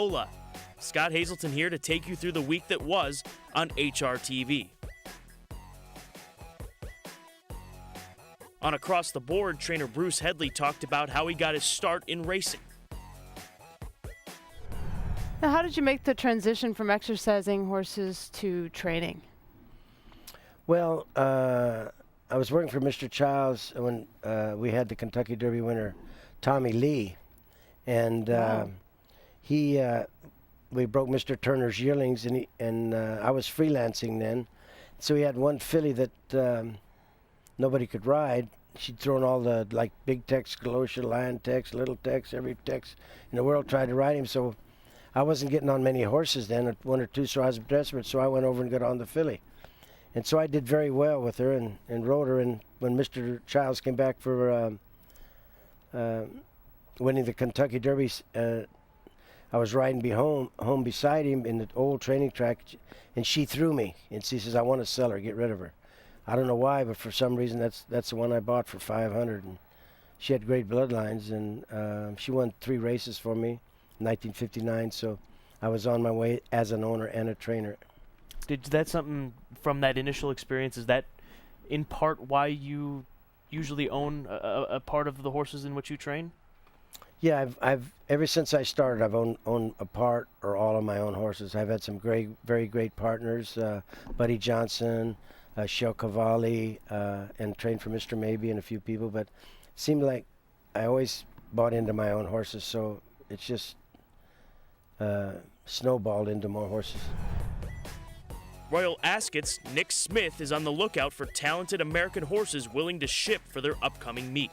Hola! Scott Hazelton here to take you through the week that was on HRTV. On Across the Board, trainer Bruce Headley talked about how he got his start in racing. Now, how did you make the transition from exercising horses to training? Well, I was working for Mr. Childs when we had the Kentucky Derby winner, Tommy Lee, and we broke Mr. Turner's yearlings, and I was freelancing then, so he had one filly that nobody could ride. She'd thrown all the big Tex, Galosha, Lion Tex, Little Tex, every Tex in the world tried to ride him, so I wasn't getting on many horses then, one or two, so I was desperate, so I went over and got on the filly. And so I did very well with her and rode her, and when Mr. Childs came back for winning the Kentucky Derby, I was riding home beside him in the old training track, and she threw me, and she says, "I want to sell her, get rid of her." I don't know why, but for some reason that's the one I bought for $500, and she had great bloodlines, and she won 3 races for me in 1959, so I was on my way as an owner and a trainer. Did that something from that initial experience, is that in part why you usually own a part of the horses in which you train? Yeah, I've ever since I started, I've owned a part or all of my own horses. I've had some very great partners, Buddy Johnson, Shel Cavalli, and trained for Mr. Maybe and a few people, but it seemed like I always bought into my own horses, so it's just snowballed into more horses. Royal Ascot's Nick Smith is on the lookout for talented American horses willing to ship for their upcoming meet.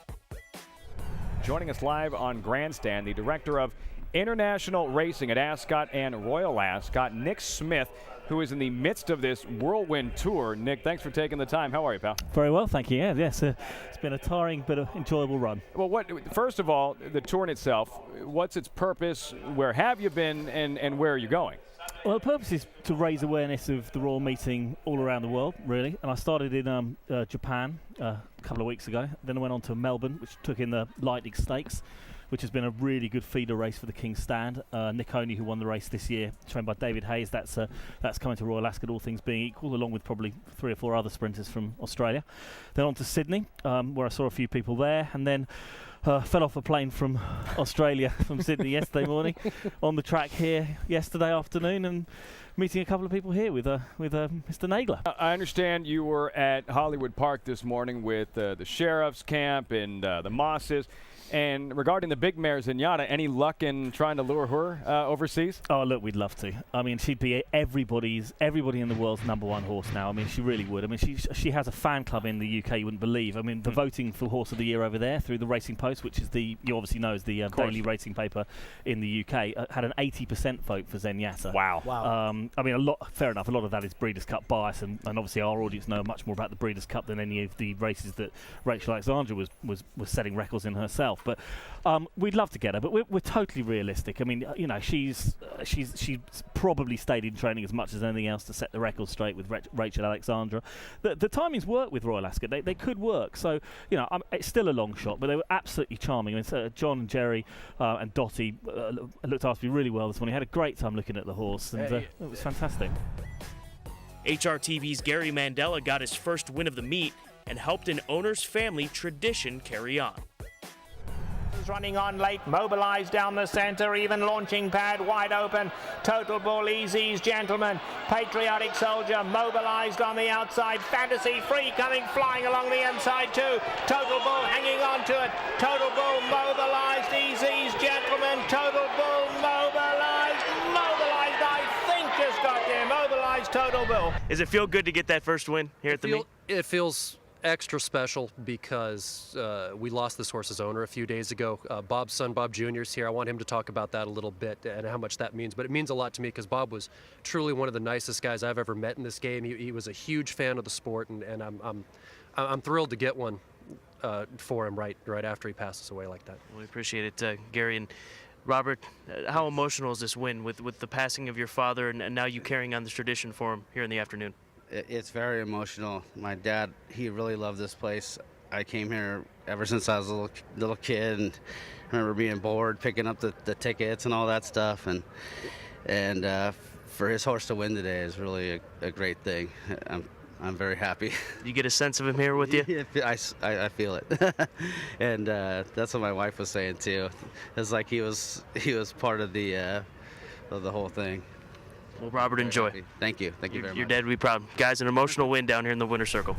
Joining us live on Grandstand, the director of international racing at Ascot and Royal Ascot, Nick Smith, who is in the midst of this whirlwind tour. Nick, thanks for taking the time. How are you, pal? Very well, thank you. Yes, it's been a tiring but an enjoyable run. Well, first of all, the tour in itself, what's its purpose? Where have you been, and where are you going? Well, the purpose is to raise awareness of the Royal Meeting all around the world, really. And I started in Japan a couple of weeks ago. Then I went on to Melbourne, which took in the Lightning Stakes, which has been a really good feeder race for the King's Stand. Nick Oney, who won the race this year, trained by David Hayes, that's coming to Royal Ascot, all things being equal, along with probably 3 or 4 other sprinters from Australia. Then on to Sydney, where I saw a few people there, and then fell off a plane from Australia, from Sydney yesterday morning, on the track here yesterday afternoon, and meeting a couple of people here with Mr. Nagler. I understand you were at Hollywood Park this morning with the sheriff's camp and the Mosses. And regarding the big mare Zenyatta, any luck in trying to lure her overseas? Oh, look, we'd love to. I mean, she'd be everybody in the world's #1 horse now. I mean, she really would. I mean, she has a fan club in the UK you wouldn't believe. I mean, the voting for Horse of the Year over there through the Racing Post, which is you obviously know is the daily racing paper in the UK, had an 80% vote for Zenyatta. Wow. I mean, fair enough. A lot of that is Breeders' Cup bias, and obviously our audience know much more about the Breeders' Cup than any of the races that Rachel Alexandra was setting records in herself. But we'd love to get her, but we're totally realistic. I mean, you know, she's probably stayed in training as much as anything else to set the record straight with Rachel Alexandra. The timings work with Royal Ascot. They could work. So, you know, it's still a long shot, but they were absolutely charming. I mean, John and Jerry and Dottie looked after me really well this morning. Had a great time looking at the horse, and it was fantastic. HRTV's Gary Mandela got his first win of the meet and helped an owner's family tradition carry on. Running on late, mobilized down the center, even launching pad wide open. Total Bull, Easy's Gentleman, Patriotic Soldier, mobilized on the outside. Fantasy Free coming flying along the inside too. Total Bull hanging on to it. Total Bull mobilized, Easy's Gentleman. Total Bull mobilized. I think just got there. Mobilized Total Bull. Does it feel good to get that first win here at the meet? It feels extra special because we lost this horse's owner a few days ago. Bob's son, Bob Jr. is here. I want him to talk about that a little bit and how much that means. But it means a lot to me because Bob was truly one of the nicest guys I've ever met in this game. He was a huge fan of the sport, and I'm thrilled to get one for him right after he passes away like that. We appreciate it, Gary. And Robert, how emotional is this win with the passing of your father and now you carrying on this tradition for him here in the afternoon? It's very emotional. My dad, he really loved this place. I came here ever since I was a little kid, and I remember being bored, picking up the tickets and all that stuff, and for his horse to win today is really a great thing. I'm very happy. You get a sense of him here with you? Yeah, I feel it, and that's what my wife was saying too. It's like he was part of the whole thing. Well, Robert, enjoy. Happy. Thank you very much. Your dad will be proud. Guys, an emotional win down here in the winner's circle.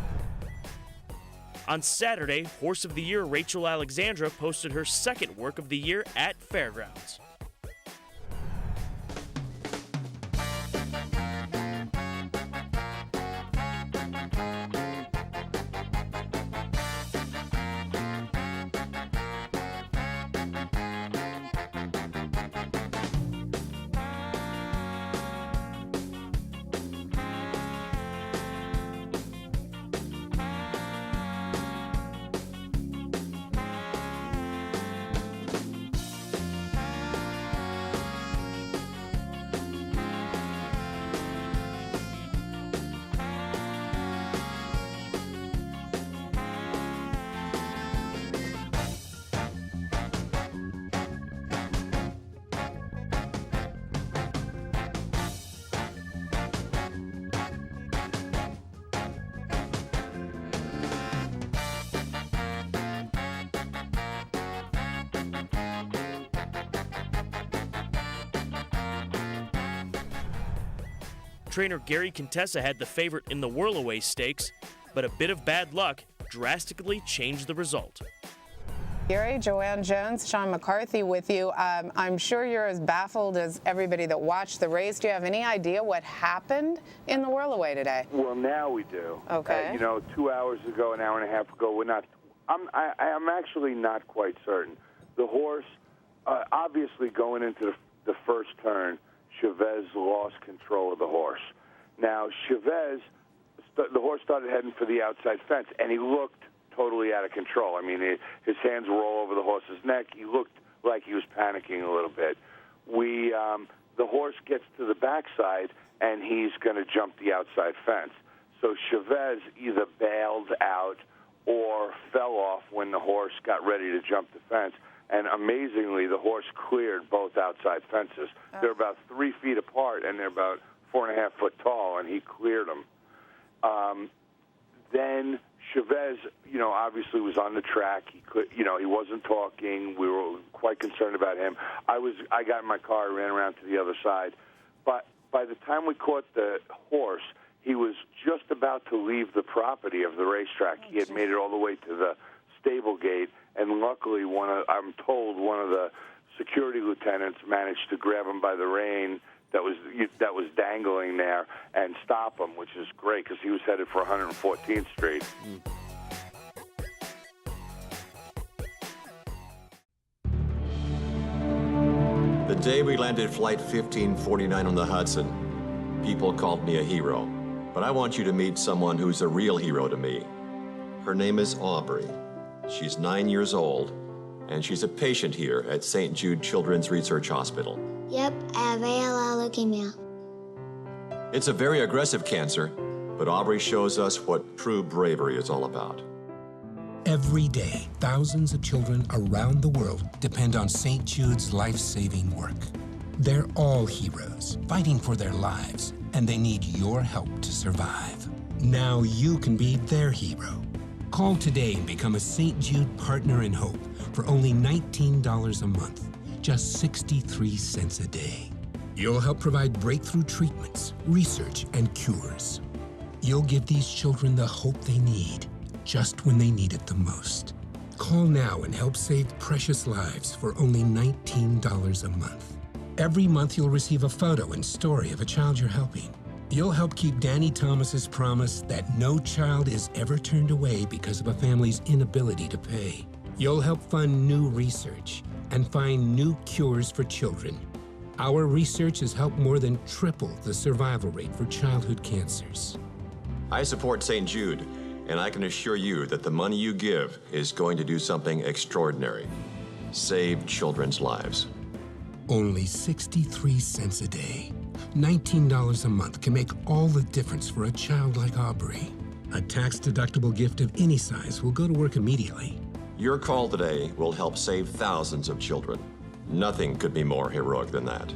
On Saturday, Horse of the Year Rachel Alexandra posted her second work of the year at Fairgrounds. Trainer Gary Contessa had the favorite in the Whirlaway Stakes, but a bit of bad luck drastically changed the result. Gary, Joanne Jones, Sean McCarthy with you. I'm sure you're as baffled as everybody that watched the race. Do you have any idea what happened in the Whirlaway today? Well, now we do. Okay. 2 hours ago, an hour and a half ago, we're not. I'm actually not quite certain. The horse, obviously, going into the first turn, Chavez lost control of the horse. Now, Chavez, the horse started heading for the outside fence, and he looked totally out of control. I mean, his hands were all over the horse's neck. He looked like he was panicking a little bit. The horse gets to the backside, and he's going to jump the outside fence. So Chavez either bailed out or fell off when the horse got ready to jump the fence. And amazingly, the horse cleared both outside fences. Oh. They're about 3 feet apart, and they're about 4.5 foot tall, and he cleared them. Then Chavez, obviously was on the track. He could, he wasn't talking. We were quite concerned about him. I got in my car, ran around to the other side. But by the time we caught the horse, he was just about to leave the property of the racetrack. He had made it all the way to the stable gate, and luckily I'm told one of the security lieutenants managed to grab him by the rein that was dangling there and stop him, which is great because he was headed for 114th Street. The day we landed Flight 1549 on the Hudson, people called me a hero. But I want you to meet someone who's a real hero to me. Her name is Aubrey. She's 9 years old, and she's a patient here at St. Jude Children's Research Hospital. Yep, I have ALL leukemia. It's a very aggressive cancer, but Aubrey shows us what true bravery is all about. Every day, thousands of children around the world depend on St. Jude's life-saving work. They're all heroes, fighting for their lives, and they need your help to survive. Now you can be their hero. Call today and become a St. Jude Partner in Hope for only $19 a month, just 63 cents a day. You'll help provide breakthrough treatments, research, and cures. You'll give these children the hope they need, just when they need it the most. Call now and help save precious lives for only $19 a month. Every month you'll receive a photo and story of a child you're helping. You'll help keep Danny Thomas's promise that no child is ever turned away because of a family's inability to pay. You'll help fund new research and find new cures for children. Our research has helped more than triple the survival rate for childhood cancers. I support St. Jude, and I can assure you that the money you give is going to do something extraordinary. Save children's lives. Only 63 cents a day. $19 a month can make all the difference for a child like Aubrey. A tax-deductible gift of any size will go to work immediately. Your call today will help save thousands of children. Nothing could be more heroic than that.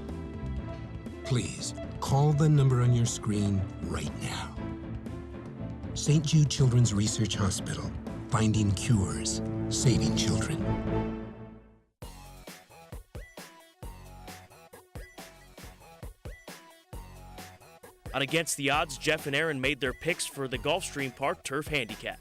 Please, call the number on your screen right now. St. Jude Children's Research Hospital. Finding cures. Saving children. On Against the Odds, Jeff and Aaron made their picks for the Gulfstream Park Turf Handicap.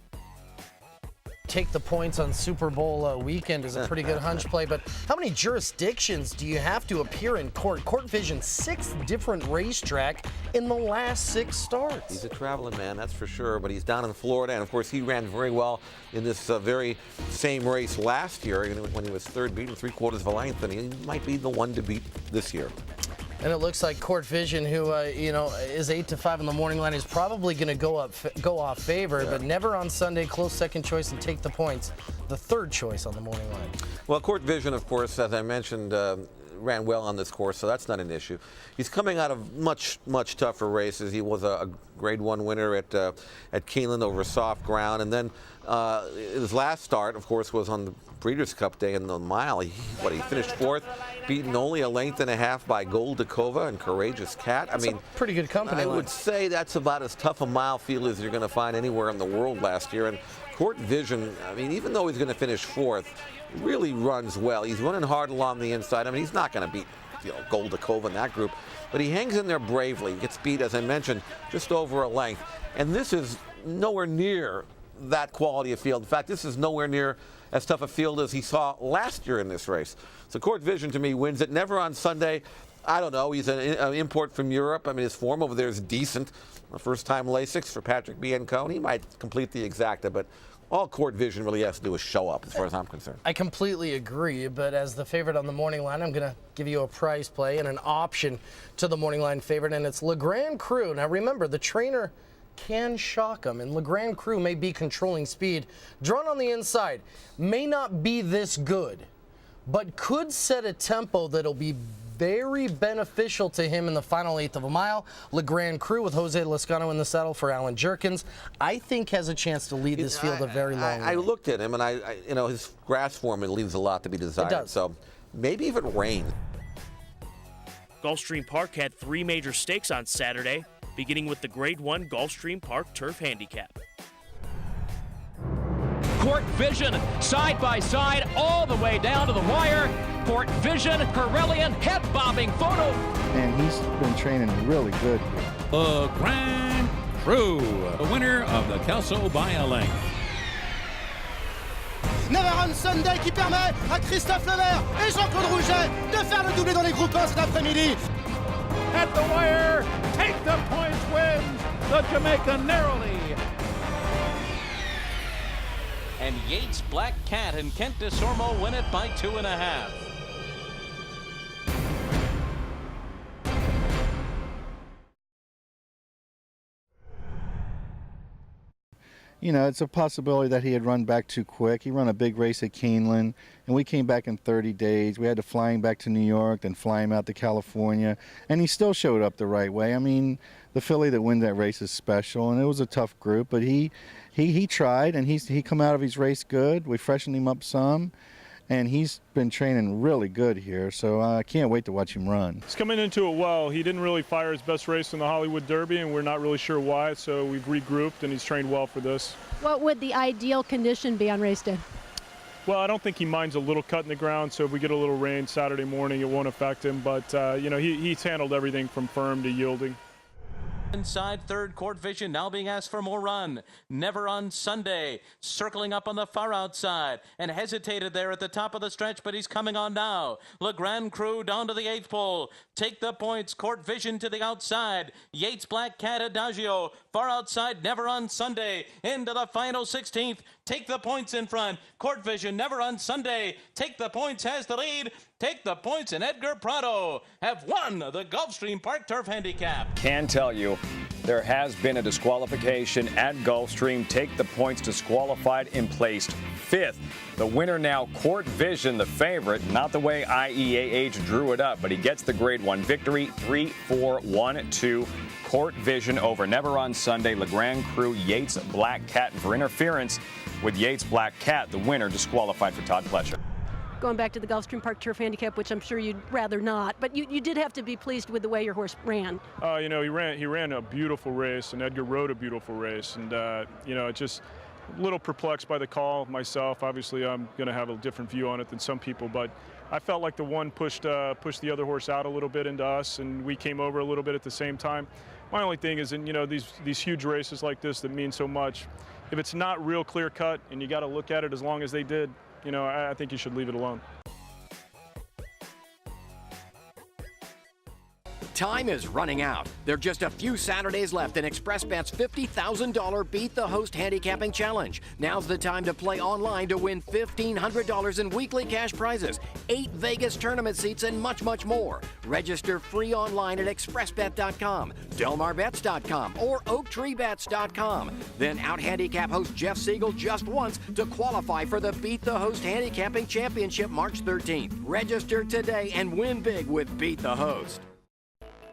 Take the points on Super Bowl weekend is a pretty good hunch play, but how many jurisdictions do you have to appear in court? Court Vision, 6 different racetrack in the last 6 starts. He's a traveling man, that's for sure, but he's down in Florida, and of course he ran very well in this very same race last year when he was third, beating 3/4 of a length, and he might be the one to beat this year. And it looks like Court Vision, who is 8 to 5 in the morning line, is probably going to go off favored, but Never on Sunday, close second choice, and Take the Points, the third choice on the morning line. Well, Court Vision, of course, as I mentioned, ran well on this course, so that's not an issue. He's coming out of much tougher races. He was a Grade 1 winner at Keeneland over soft ground, and then his last start, of course, was on the Breeders' Cup Day in the mile. He finished 4th, beaten only a length and a half by Gold Dakova and Courageous Cat. That's a pretty good company. I would say that's about as tough a mile field as you're going to find anywhere in the world last year. And Court Vision, even though he's going to finish 4th, really runs well. He's running hard along the inside. He's not going to beat Gold Dakova in that group, but he hangs in there bravely. He gets beat, as I mentioned, just over a length. And this is nowhere near that quality of field. In fact, this is nowhere near as tough a field as he saw last year in this race. So Court Vision, to me, wins it. Never on Sunday. I don't know. He's an import from Europe. His form over there is decent. The first-time Lasix for Patrick Biancone. He might complete the exacta, but all Court Vision really has to do is show up, as far as I'm concerned. I completely agree, but as the favorite on the morning line, I'm going to give you a prize play and an option to the morning line favorite, and it's Le Grand Cru. Now remember, the trainer can shock him, and Le Grand Cru may be controlling speed. Drawn on the inside, may not be this good, but could set a tempo that'll be very beneficial to him in the final 1/8 of a mile. Le Grand Cru with Jose Lezcano in the saddle for Alan Jerkins, I think has a chance to lead this field a very long way. I looked at him, and his grass form, it leaves a lot to be desired. It does. So maybe if it rained. Gulfstream Park had 3 major stakes on Saturday, beginning with the Grade 1 Gulfstream Park Turf Handicap. Court Vision, side by side, all the way down to the wire. Court Vision, Corellian, head-bobbing photo. And he's been training really good here. The Grand Cru, the winner of the Kelso by a length. Never on Sunday qui permet à Christophe Lemaire et Jean-Claude Rouget de faire le doublé dans les groupes 1 cet après-midi. At the wire, Take the Points wins the Jamaican narrowly. And Yates, Black Cat, and Kent DeSormo win it by 2.5. It's a possibility that he had run back too quick. He ran a big race at Keeneland, and we came back in 30 days. We had to fly him back to New York, then fly him out to California, and he still showed up the right way. The filly that wins that race is special, and it was a tough group, but he tried, and he come out of his race good. We freshened him up some, and he's been training really good here, so I can't wait to watch him run. He's coming into it well. He didn't really fire his best race in the Hollywood Derby, and we're not really sure why, so we've regrouped, and he's trained well for this. What would the ideal condition be on race day? Well, I don't think he minds a little cut in the ground, so if we get a little rain Saturday morning, it won't affect him, but he's handled everything from firm to yielding. Inside third, Court Vision now being asked for more run. Never on Sunday, circling up on the far outside and hesitated there at the top of the stretch, but he's coming on now. Le Grand Cru down to the 8th pole. Take the Points, Court Vision to the outside. Yates, Black Cat, Adagio far outside. Never on Sunday into the final 16th. Take the Points in front. Court Vision Never on Sunday. Take the Points has the lead. Take the Points and Edgar Prado have won the Gulfstream Park Turf Handicap. Can tell you there has been a disqualification at Gulfstream. Take the Points disqualified and placed 5th. The winner now, Court Vision, the favorite. Not the way IEAH drew it up, but he gets the Grade 1 victory. 3-4-1-2. Court Vision over Never on Sunday. LeGrand Crew, Yates Black Cat. For interference with Yates Black Cat, the winner disqualified for Todd Pletcher. Going back to the Gulfstream Park Turf Handicap, which I'm sure you'd rather not, but you did have to be pleased with the way your horse ran. You know, he ran a beautiful race, and Edgar rode a beautiful race, and you know, it's just a little perplexed by the call myself. Obviously, I'm going to have a different view on it than some people, but I felt like the one pushed the other horse out a little bit into us, and we came over a little bit at the same time. My only thing is, in you know, these huge races like this that mean so much, if it's not real clear cut and you got to look at it as long as they did, you know, I think you should leave it alone. Time is running out. There are just a few Saturdays left in ExpressBet's $50,000 Beat the Host Handicapping Challenge. Now's the time to play online to win $1,500 in weekly cash prizes, 8 Vegas tournament seats, and much, much more. Register free online at expressbet.com, delmarbets.com, or oaktreebets.com. Then out-handicap host Jeff Siegel just once to qualify for the Beat the Host Handicapping Championship March 13th. Register today and win big with Beat the Host.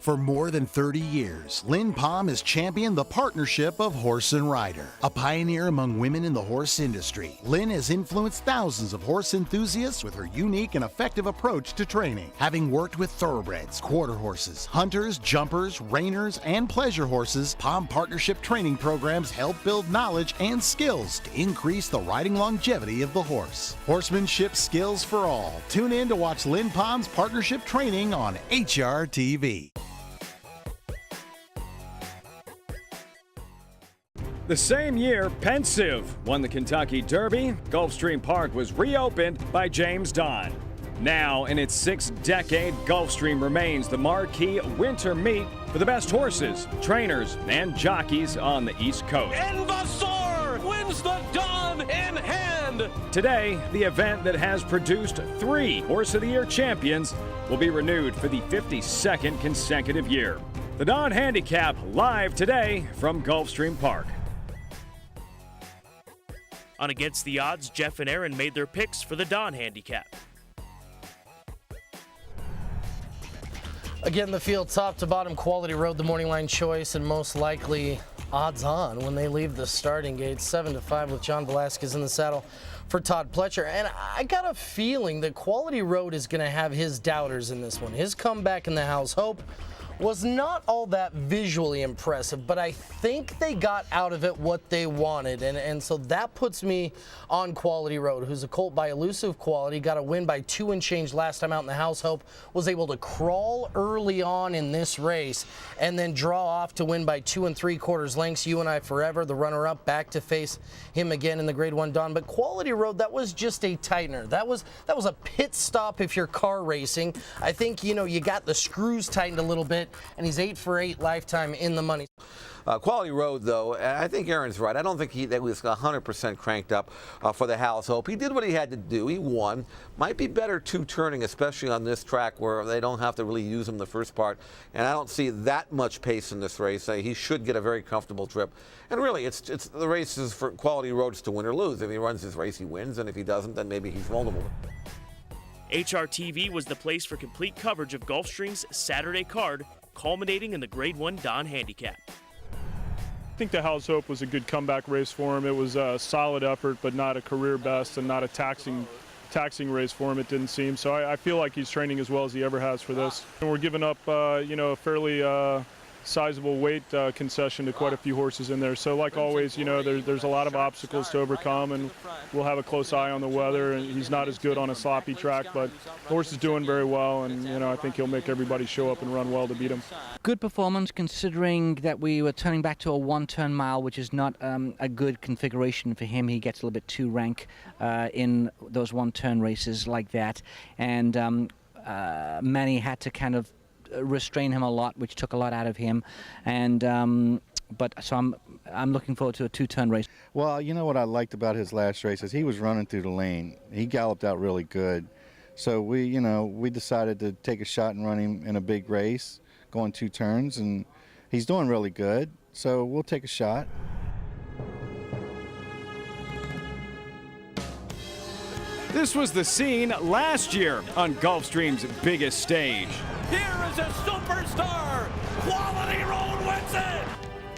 For more than 30 years, Lynn Palm has championed the partnership of horse and rider. A pioneer among women in the horse industry, Lynn has influenced thousands of horse enthusiasts with her unique and effective approach to training. Having worked with thoroughbreds, quarter horses, hunters, jumpers, reiners, and pleasure horses, Palm Partnership training programs help build knowledge and skills to increase the riding longevity of the horse. Horsemanship skills for all. Tune in to watch Lynn Palm's partnership training on HRTV. The same year, Pensive won the Kentucky Derby. Gulfstream Park was reopened by James Don. Now, in its 6th decade, Gulfstream remains the marquee winter meet for the best horses, trainers, and jockeys on the East Coast. Envasor wins the Don in hand. Today, the event that has produced 3 Horse of the Year champions will be renewed for the 52nd consecutive year. The Don Handicap live today from Gulfstream Park. On Against the Odds, Jeff and Aaron made their picks for the Don Handicap. Again, the field top to bottom quality rode the morning line choice and most likely odds on when they leave the starting gate. 7-5 with John Velasquez in the saddle for Todd Pletcher. And I got a feeling that Quality Road is going to have his doubters in this one. His comeback in the House Hope was not all that visually impressive, but I think they got out of it what they wanted, and so that puts me on Quality Road, who's a colt by Elusive Quality, got a win by 2 and change last time out in the House Hope, was able to crawl early on in this race, and then draw off to win by 2 3/4 lengths. You and I Forever, the runner-up, back to face him again in the Grade 1 Dawn. But Quality Road, that was just a tightener. That was a pit stop if you're car racing. I think, you know, you got the screws tightened a little bit, and he's 8 for 8 lifetime in the money. Quality Road, though, I think Aaron's right. I don't think that was 100% cranked up for the House Hope. He did what he had to do. He won. Might be better 2-turning, especially on this track where they don't have to really use him the first part. And I don't see that much pace in this race. He should get a very comfortable trip. And really, it's the race is for Quality Roads to win or lose. If he runs his race, he wins. And if he doesn't, then maybe he's vulnerable. HRTV was the place for complete coverage of Gulfstream's Saturday card, culminating in the Grade 1 Don Handicap. I think the House Hope was a good comeback race for him. It was a solid effort, but not a career best and not a taxing race for him, it didn't seem. So I feel like he's training as well as he ever has for this. And we're giving up, you know, a fairly sizable weight concession to quite a few horses in there. So like always, you know, there's a lot of obstacles to overcome, and we'll have a close eye on the weather. And he's not as good on a sloppy track, but the horse is doing very well, and you know, I think he'll make everybody show up and run well to beat him. Good performance considering that we were turning back to a 1-turn mile, which is not a good configuration for him. He gets a little bit too rank in those 1-turn races like that, and Manny had to kind of restrain him a lot, which took a lot out of him, and but so I'm I'm looking forward to a two-turn race. Well, you know what I liked about his last race is he was running through the lane. He galloped out really good. So we decided to take a shot and run him in a big race, going 2 turns, and he's doing really good. So we'll take a shot. This was the scene last year on Gulfstream's biggest stage. Here is a superstar. Quality Road wins it.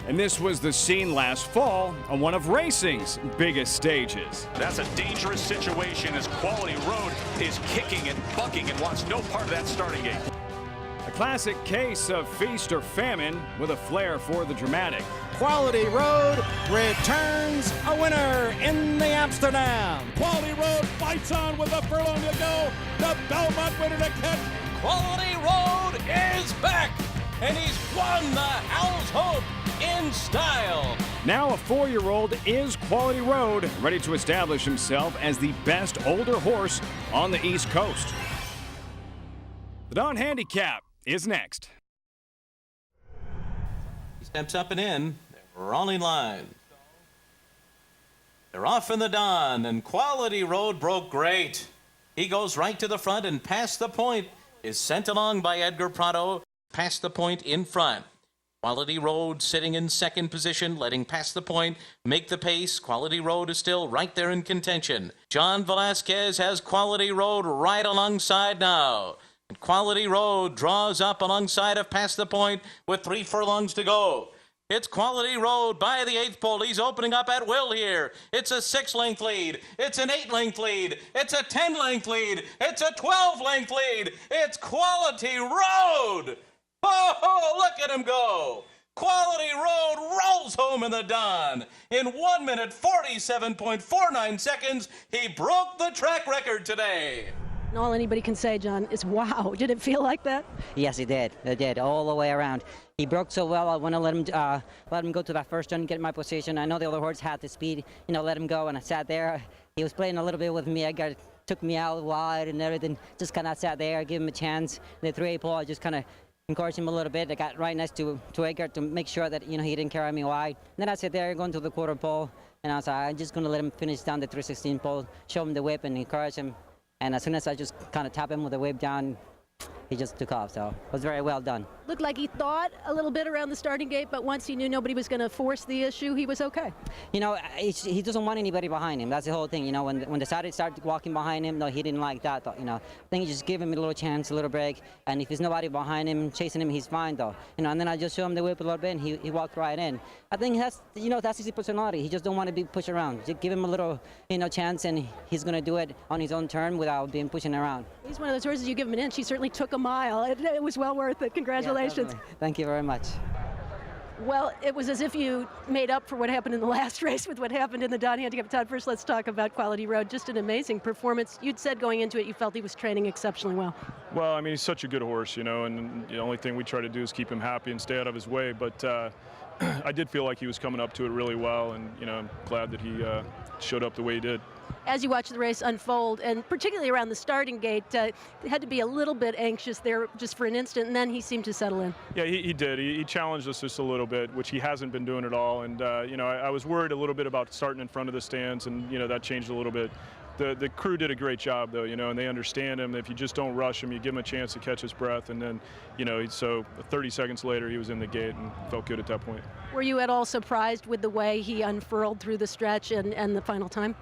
And this was the scene last fall on one of racing's biggest stages. That's a dangerous situation as Quality Road is kicking and bucking and wants no part of that starting gate. A classic case of feast or famine with a flair for the dramatic. Quality Road returns a winner in the Amsterdam. Quality Road fights on with a furlong to go. The Belmont winner to catch. Quality Road is back, and he's won the Howell's Hope in style. Now a 4-year-old is Quality Road, ready to establish himself as the best older horse on the East Coast. The Dawn Handicap is next. He steps up and in. They're all in line. They're off in the Dawn, and Quality Road broke great. He goes right to the front and past the point, is sent along by Edgar Prado, past the point in front. Quality Road sitting in second position, letting past the point, make the pace. Quality Road is still right there in contention. John Velasquez has Quality Road right alongside now. And Quality Road draws up alongside of past the point with 3 furlongs to go. It's Quality Road by the 8th pole. He's opening up at will here. It's a 6-length lead. It's an 8-length lead. It's a 10-length lead. It's a 12-length lead. It's Quality Road. Oh, look at him go. Quality Road rolls home in the Dawn. In 1 minute, 47.49 seconds, he broke the track record today. And all anybody can say, John, is wow. Did it feel like that? Yes, it did. It did, all the way around. He broke so well, I want to let him go to that first turn, get in my position. I know the other horse had the speed, let him go, and I sat there. He was playing a little bit with me. I took me out wide and everything. Just kind of sat there, give him a chance. The 3-8 pole, I just kind of encouraged him a little bit. I got right next to Edgar to make sure that, he didn't carry me wide. And then I sat there going to the quarter pole, and I was like, I'm just going to let him finish down the 316 pole, show him the whip, and encourage him. And as soon as I just kind of tap him with the whip down, he just took off. So it was very well done. Looked like he thought a little bit around the starting gate, but once he knew nobody was going to force the issue, he was okay. He doesn't want anybody behind him. That's the whole thing. When the side started walking behind him, no, he didn't like that. I think you just give him a little chance, a little break, and if there's nobody behind him chasing him, he's fine though. And then I just show him the whip a little bit, and he walked right in. I think that's his personality. He just don't want to be pushed around. Just give him a little, chance, and he's going to do it on his own term without being pushed around. He's one of those horses you give him an inch. He certainly took a mile. It was well worth it. Congratulations. Yeah, thank you very much. Well, it was as if you made up for what happened in the last race with what happened in the Dawn Handicap. Todd, first let's talk about Quality Road. Just an amazing performance. You'd said going into it you felt he was training exceptionally well. Well, he's such a good horse, and the only thing we try to do is keep him happy and stay out of his way. But I did feel like he was coming up to it really well, and I'm glad that he showed up the way he did. As you watch the race unfold, and particularly around the starting gate, had to be a little bit anxious there just for an instant, and then he seemed to settle in. Yeah, he did. He challenged us just a little bit, which he hasn't been doing at all. And, I was worried a little bit about starting in front of the stands, and, that changed a little bit. The crew did a great job, though, and they understand him. If you just don't rush him, you give him a chance to catch his breath. And then, so 30 seconds later, he was in the gate and felt good at that point. Were you at all surprised with the way he unfurled through the stretch and the final time?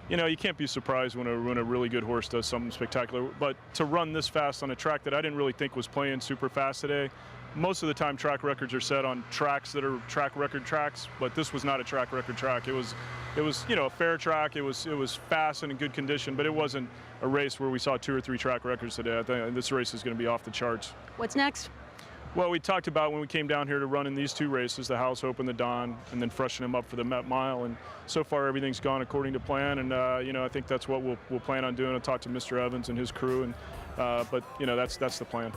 You can't be surprised when a really good horse does something spectacular. But to run this fast on a track that I didn't really think was playing super fast today, most of the time track records are set on tracks that are track record tracks, but this was not a track record track. It was a fair track. It was fast and in good condition, but it wasn't a race where we saw 2 or 3 track records today. I think this race is going to be off the charts. What's next? Well, we talked about when we came down here to run in these 2 races, the Howell's Hope and the Dawn, and then freshen him up for the Met Mile. And so far, everything's gone according to plan. And I think that's what we'll plan on doing. I'll talk to Mr. Evans and his crew, and but that's the plan.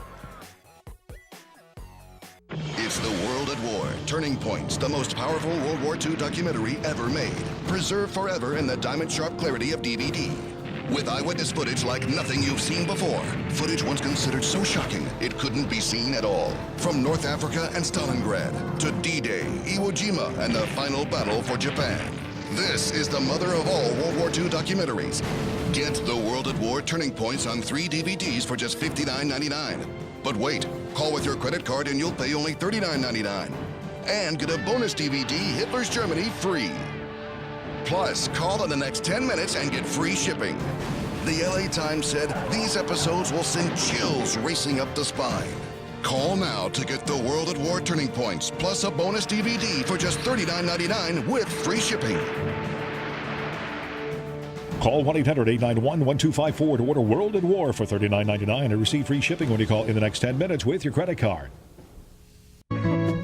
It's The World at War, Turning Points, the most powerful World War II documentary ever made. Preserved forever in the diamond-sharp clarity of DVD. with eyewitness footage like nothing you've seen before. Footage once considered so shocking it couldn't be seen at all. From North Africa and Stalingrad to D-Day, Iwo Jima, and the final battle for Japan. This is the mother of all World War II documentaries. Get The World at War Turning Points on 3 DVDs for just $59.99. But wait, call with your credit card and you'll pay only $39.99. And get a bonus DVD, Hitler's Germany, free. Plus, call in the next 10 minutes and get free shipping. The LA Times said these episodes will send chills racing up the spine. Call now to get The World at War Turning Points, plus a bonus DVD for just $39.99 with free shipping. Call 1-800-891-1254 to order World at War for $39.99 and receive free shipping when you call in the next 10 minutes with your credit card.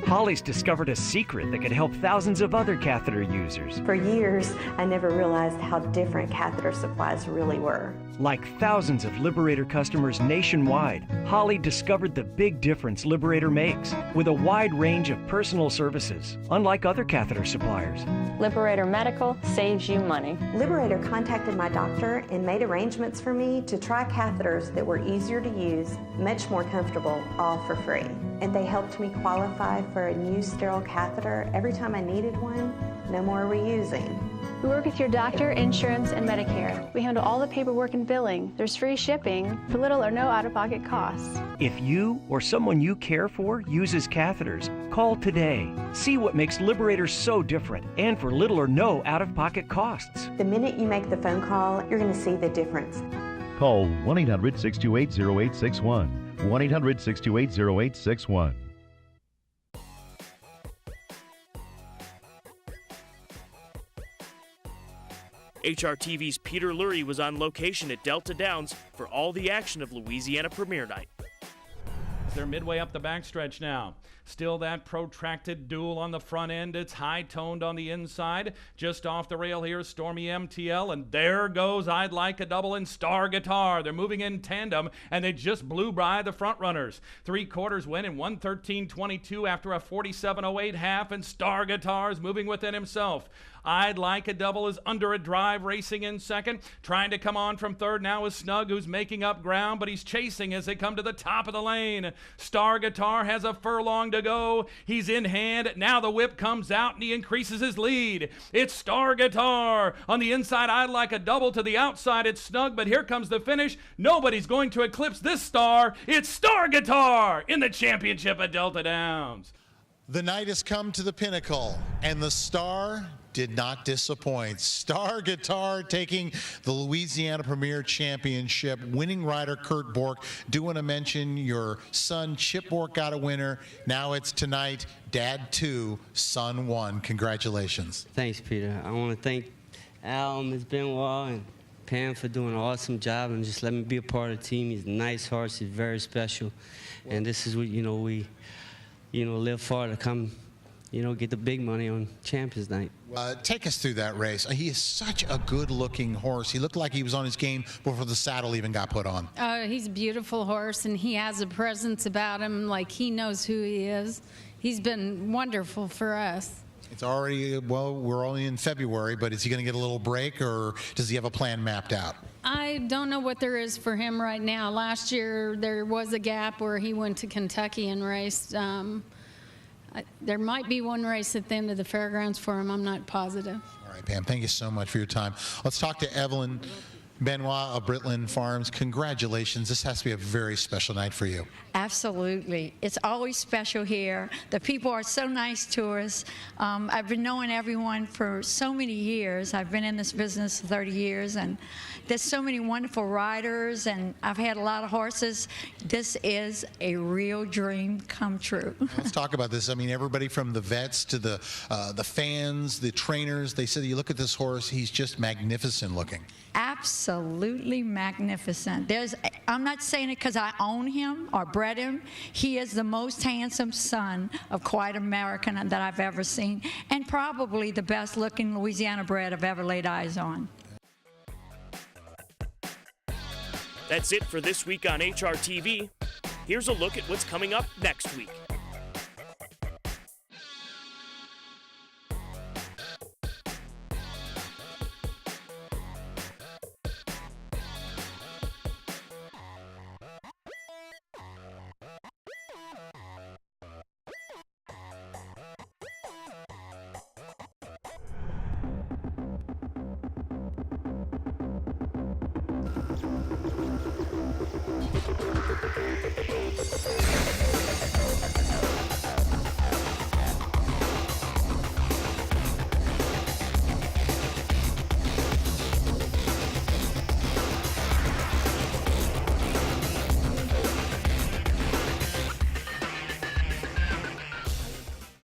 Holly's discovered a secret that could help thousands of other catheter users. For years, I never realized how different catheter supplies really were. Like thousands of Liberator customers nationwide, Holly discovered the big difference Liberator makes with a wide range of personal services, unlike other catheter suppliers. Liberator Medical saves you money. Liberator contacted my doctor and made arrangements for me to try catheters that were easier to use, much more comfortable, all for free. And they helped me qualify for a new sterile catheter every time I needed one. No more reusing. We work with your doctor, insurance, and Medicare. We handle all the paperwork and billing. There's free shipping for little or no out-of-pocket costs. If you or someone you care for uses catheters, call today. See what makes Liberator so different and for little or no out-of-pocket costs. The minute you make the phone call, you're going to see the difference. Call 1-800-628-0861. 1-800-628-0861. HRTV's Peter Lurie was on location at Delta Downs for all the action of Louisiana Premiere Night. They're midway up the backstretch now. Still that protracted duel on the front end. It's high-toned on the inside. Just off the rail here, Stormy MTL, and there goes I'd Like a Double and Star Guitar. They're moving in tandem, and they just blew by the front runners. 3/4 win in 1:13.22 after a 47.08 half, and Star Guitar's moving within himself. I'd Like a Double is under a drive, racing in second. Trying to come on from third now is Snug, who's making up ground, but he's chasing as they come to the top of the lane. Star Guitar has a furlong to go. He's in hand. Now the whip comes out, and he increases his lead. It's Star Guitar. On the inside, I'd Like a Double. To the outside, it's Snug, but here comes the finish. Nobody's going to eclipse this star. It's Star Guitar in the championship at Delta Downs. The night has come to the pinnacle, and the Star did not disappoint. Star Guitar taking the Louisiana Premier Championship. Winning rider Kurt Bork. Do want to mention your son Chip Bork got a winner. Now it's tonight, Dad 2, Son 1. Congratulations. Thanks, Peter. I want to thank Al and Ms. Benoit and Pam for doing an awesome job and just letting me be a part of the team. He's a nice horse. He's very special. And this is what, we live for to come, get the big money on Champions Night. Take us through that race. He is such a good-looking horse. He looked like he was on his game before the saddle even got put on. He's a beautiful horse, and he has a presence about him, like he knows who he is. He's been wonderful for us. It's already, we're only in February, but is he going to get a little break, or does he have a plan mapped out? I don't know what there is for him right now. Last year, there was a gap where he went to Kentucky and raced. There might be one race at the end of the fairgrounds for him. I'm not positive. All right, Pam, thank you so much for your time. Let's talk to Evelyn Benoit of Britland Farms. Congratulations. This has to be a very special night for you. Absolutely. It's always special here. The people are so nice to us. I've been knowing everyone for so many years. I've been in this business 30 years, and there's so many wonderful riders, and I've had a lot of horses. This is a real dream come true. Let's talk about this. I mean, everybody from the vets to the fans, the trainers, they said, you look at this horse, he's just magnificent looking. Absolutely magnificent. I'm not saying it because I own him or bred him. He is the most handsome son of Quite American that I've ever seen, and probably the best looking Louisiana bred I've ever laid eyes on. That's it for this week on HRTV. Here's a look at what's coming up next week.